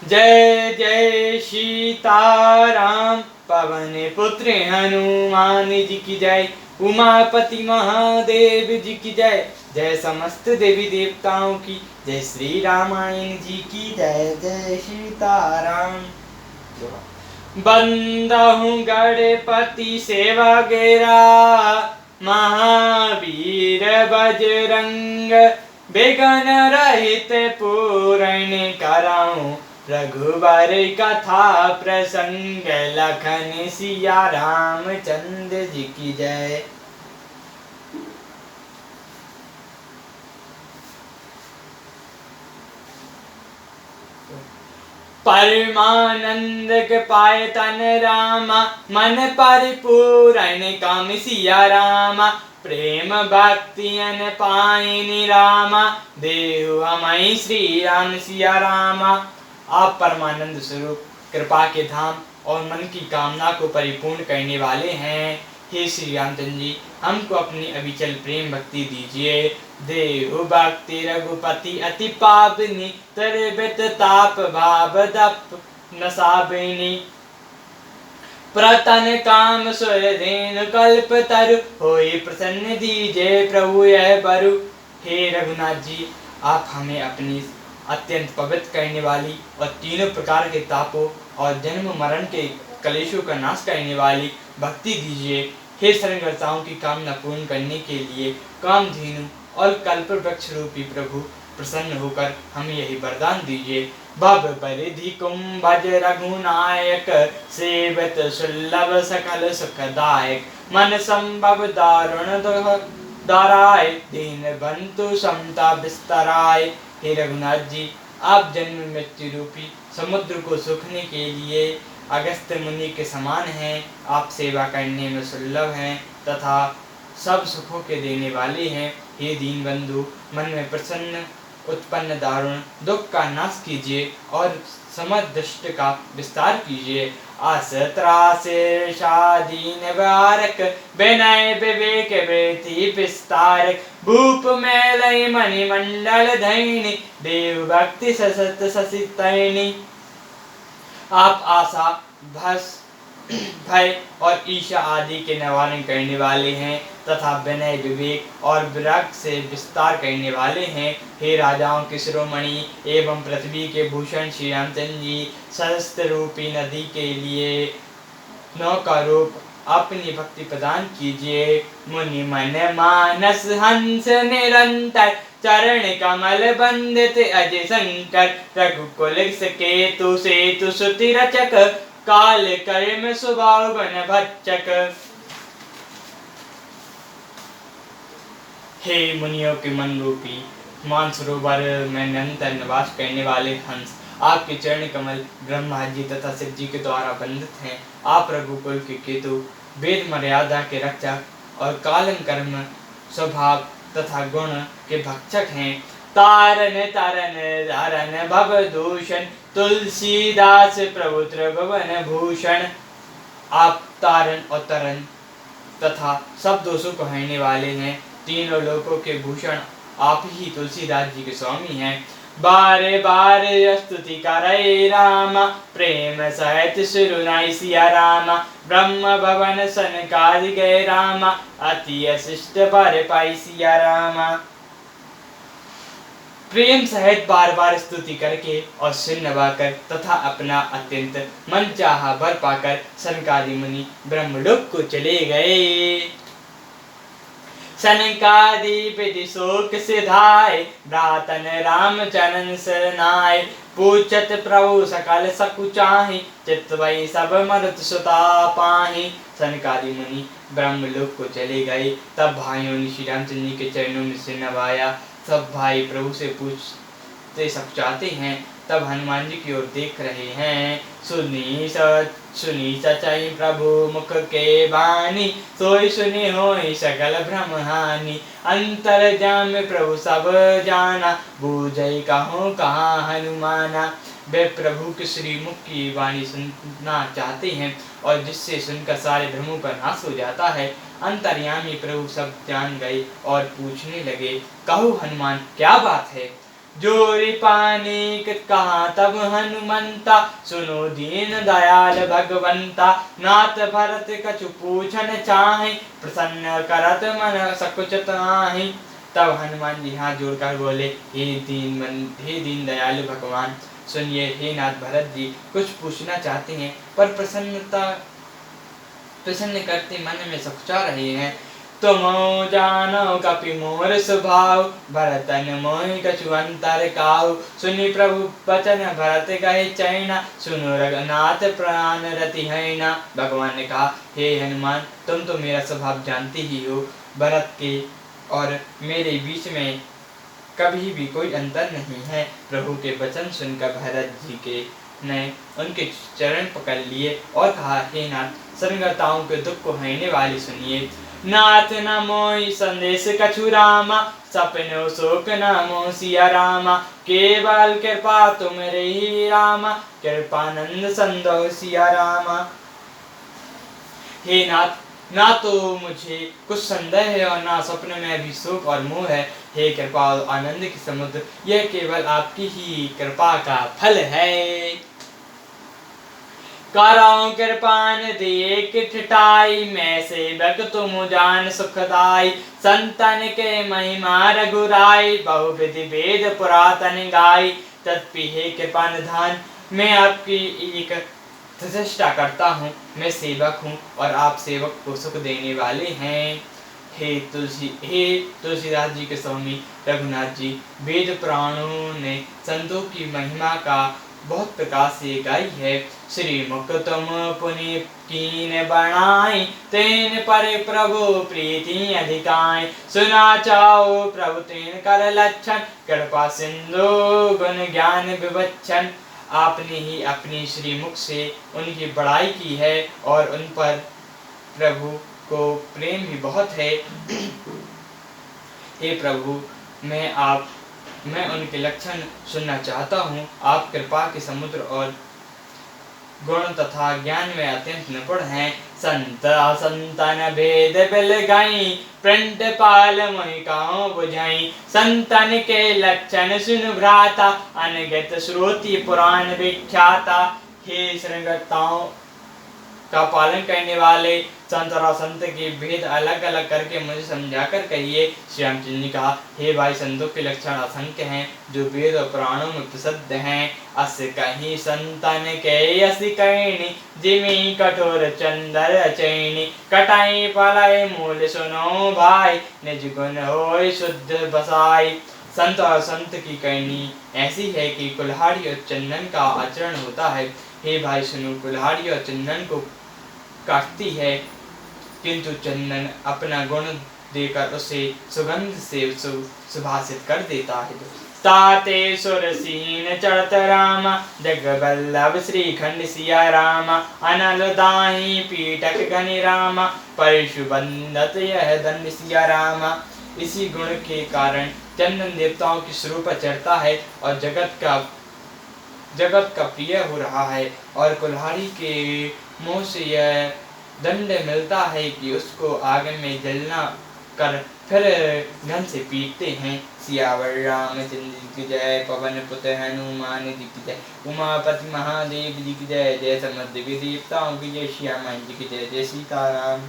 जय जय सीताराम। पवन पुत्र हनुमान जी की जय। उमापति महादेव जी की जय। जय समस्त देवी देवताओं की जय। श्री रामायण जी की जय। जय सीताराम। बंदहु गणपति सेवा गेरा, महावीर बजरंग, बेगन रहित पूरण कराऊं, रघुबर कथा प्रसंग, लखन सिया रामचंद्र जी की जय। परमानंद के पाए तन रामा, मन परिपूर्ण काम सिया रामा, प्रेम भक्ति अन पाए निरामा, देहु हमें श्री राम सिया रामा। आप परमानंद स्वरूप, कृपा के धाम और मन की कामना को परिपूर्ण करने वाले हैं। हे श्री रामचंद्र जी, हमको अपनी अविचल प्रेम भक्ति दीजिए। देहु भक्ति रघुपति अति पावनी, तरबित ताप भाव दप नसाबिनी, प्रतन काम सुर धेनु कल्प तरु, होई प्रसन्न दीजे प्रभु यह बरु। हे रघुनाथ जी, आप हमें अपनी अत्यंत पवित्र करने वाली और तीनों प्रकार के तापों और जन्म मरण के कलेशों का नाश करने वाली भक्ति दीजिए। हे शरणगर्ताओं की कामना पूर्ण करने के लिए कामधेनु और कल्प वृक्ष रूपी प्रभु प्रसन्न होकर हमें यही वरदान दीजिए। भव परिधि कुंभज रघुनायक, सेवत सुलभ सकल सुखदायक, मन संभव दारुण दाराय, दीन बंधु समता विस्तराय। हे रघुनाथ जी, आप जन्म मृत्यु रूपी समुद्र को सूखने के लिए अगस्त्य मुनि के समान हैं। आप सेवा करने में सुलभ हैं तथा सब सुखों के देने वाले हैं। हे दीन बंधु, मन में प्रसन्न उत्पन्न दारुण दुख का नाश कीजिए और समदृष्ट का विस्तार कीजिए। आस त्रास दीन बारक, विनय विवेक वृत्ति विस्तारक, भूप मैलय मणिमंडल धैनी, देव भक्ति ससत ससितैनी। आप आशा भस भय और ईर्ष्या आदि के निवारण करने वाले हैं तथा विनय विवेक और विराग से विस्तार करने वाले हैं। हे राजाओं के शिरोमणि एवं पृथ्वी के भूषण श्री रामचंद्र जी, सहस्त्र रूपी नदी के लिए नौका रूप अपनी भक्ति प्रदान कीजिए। मुनि मन मानस हंस निरंतर, चरण कमल बंदित अजय शंकर, रघुकुल केतु सेतु सुति रचक, काल कर्म स्वभाव बन भच्चक। हे मुनियों के मन रूपी मानसरोवर में निरंतर निवास करने वाले हंस, आपके चरण कमल ब्रह्मा जी तथा शिव जी के द्वारा बंधित हैं। आप रघुकुल के केतु, वेद मर्यादा के रक्षक और कालन कर्म स्वभाव तथा गुण के भक्षक हैं। तारन तरन धारन भव दूषण, तुलसीदास प्रभु त्रिभुवन भूषण। आप तारन और तरन तथा सब दोषों को हरने वाले हैं। तीनों लोकों के भूषण आप ही तुलसीदास जी के स्वामी हैं। बारे बारे स्तुति करे रामा, प्रेम सहित सुरुनाई सिया रामा, ब्रह्म भवन सनकादि गए रामा, अति अशिष्ट पर पाई सिया रामा। प्रेम सहित बार बार स्तुति करके और सिर नवाकर तथा अपना अत्यंत मन चाहा वर पाकर सनकादि मुनि ब्रह्मलोक को चले गए। सनकादि विधि शोक सिधाय, भ्रातन राम चरण शरणाय, पूछत प्रभु सकल सकुचाहि, चित्तवै सब मरुत सुता पाहि। सनकादि मुनि ब्रह्मलोक को चले गए। तब भाइयों ने श्री रामचंद्र जी के चरणों में सिर नवाया। सब भाई प्रभु से पूछते सकुचाते हैं। तब हनुमान जी की ओर देख रहे हैं। सुनी सचई प्रभु मुख के बानी, सोई सुनी होई सकल भ्रम हानि, अंतर्जाम प्रभु सब जाना, बूझई कहूँ कहाँ हनुमाना। वे प्रभु के श्री मुख की वाणी सुनना चाहते हैं और जिससे सुनकर सारे भ्रमों का नाश हो जाता है। अंतर्यामी प्रभु सब जान गए और पूछने लगे, कहो हनुमान क्या बात है। जोरी पानी कहाँ तब हनुमंता, सुनो दीन दयाल भगवंता। नाथ भरत कछु पूछन चाहे, प्रसन्न करत मन सकुचत नाही। तब हनुमान जी हाथ जोड़कर बोले, हे दीन दयालु भगवान सुनिए। हे नाथ भरत जी कुछ पूछना चाहते हैं, पर प्रसन्न करते मन में सकुचा रहे हैं। तुम जानो कपि मोर स्वभाव, भरतन मोहि कछु अंतर काहू। सुनि प्रभु बचन भरत गए चैना, सुनो रघुनाथ प्राण रति हैना। भगवान ने कहा, हे हनुमान तुम तो मेरा स्वभाव जानते ही हो। भरत के और मेरे बीच में कभी भी कोई अंतर नहीं है। प्रभु के वचन सुनकर भरत जी ने उनके चरण पकड़ लिए और कहा, हे नाथ संगताओं के दुख को हरने वाली सुनिए। नाथ न मोहि संदेश कछु रामा, सपनो शोक न मोह सिया रामा। केवल कृपा तुम रही रामा, कृपानंद संदो सिया रामा। हे नाथ ना तो मुझे कुछ संदेह है और ना स्वप्न में भी शोक और मोह है। हे कृपा और आनंद की समुद्र, यह केवल आपकी ही कृपा का फल है। करो कृपान दिए किटाई, मैं सेवक तुम जान सुखदाई। संतन के महिमा रघुराई, बहुविधि वेद पुरातन गाई। तत्पि हे कृपा निधान, मैं आपकी एक प्रतिष्ठा करता हूँ। मैं सेवक हूँ और आप सेवक को सुख देने वाले हैं। हे तुलसीदास जी के स्वामी रघुनाथ जी, वेद पुराणों ने संतों की महिमा का बहुत प्रकार से गाई है। श्री मुख तुम पुनि कीन बनाई, तेन पर प्रभु प्रीति अधिकाई। सुना चाओ प्रभु तेन कर लक्षण, कृपा सिंधु गुण ज्ञान विवक्षण। आपने ही अपनी श्रीमुख से उनकी बड़ाई की है और उन पर प्रभु को प्रेम भी बहुत है। हे प्रभु, मैं उनके लक्षण सुनना चाहता हूँ। आप कृपा के समुद्र और गुण तथा ज्ञान में अत्यंत निपुण हैं। संतन भेद बिल गई, प्रिंट पाल मोहि कहो बुझाई। संतन के लक्षण सुन भ्राता, अनगित श्रुति पुराण विख्याता। हे श्रृंगताओं का पालन करने वाले संत और असंत के भेद अलग अलग करके मुझे समझाकर कहिए। श्री रामचंद्र ने कहा, हे भाई संतों के लक्षण असंख्य हैं जो वेद और पुराणों में प्रसिद्ध हैं। अस कहीं संतन के यस कहनी, जिमी कठोर चंदर चैनी। कटाई पलाई मूल सुनो भाई, निज गुण होय शुद्ध बसाई। संत और संत की कहनी ऐसी है कि कुल्हाड़ी और चंदन का आचरण होता है। हे भाई सुनो, कुल्हाड़ी और चंदन को काटती है, किंतु चंदन अपना गुण देकर उसे सुगंध से सुभाषित कर देता है। ताते सुरसीन चढ़त रामा, जगबल्लभ श्रीखंड सिया रामा। अनल दाही पीटक घनि रामा, परशु बंदत यह दंड सिया रामा। इसी गुण के कारण चंदन देवताओं की स्वरूप चढ़ता है और जगत का प्रिय हो रहा है। और कुल्हाड़ी के मुंह से यह दंड मिलता है कि उसको आग में जलना कर फिर घन से पीटते हैं। सियावर रामचंद्र की जय, पवन पुत्र हनुमान जी की जय, उमापति महादेव जी की जय, जय समस्त देवी देवताओं की जय, श्याम जी की जय। जय सीताराम।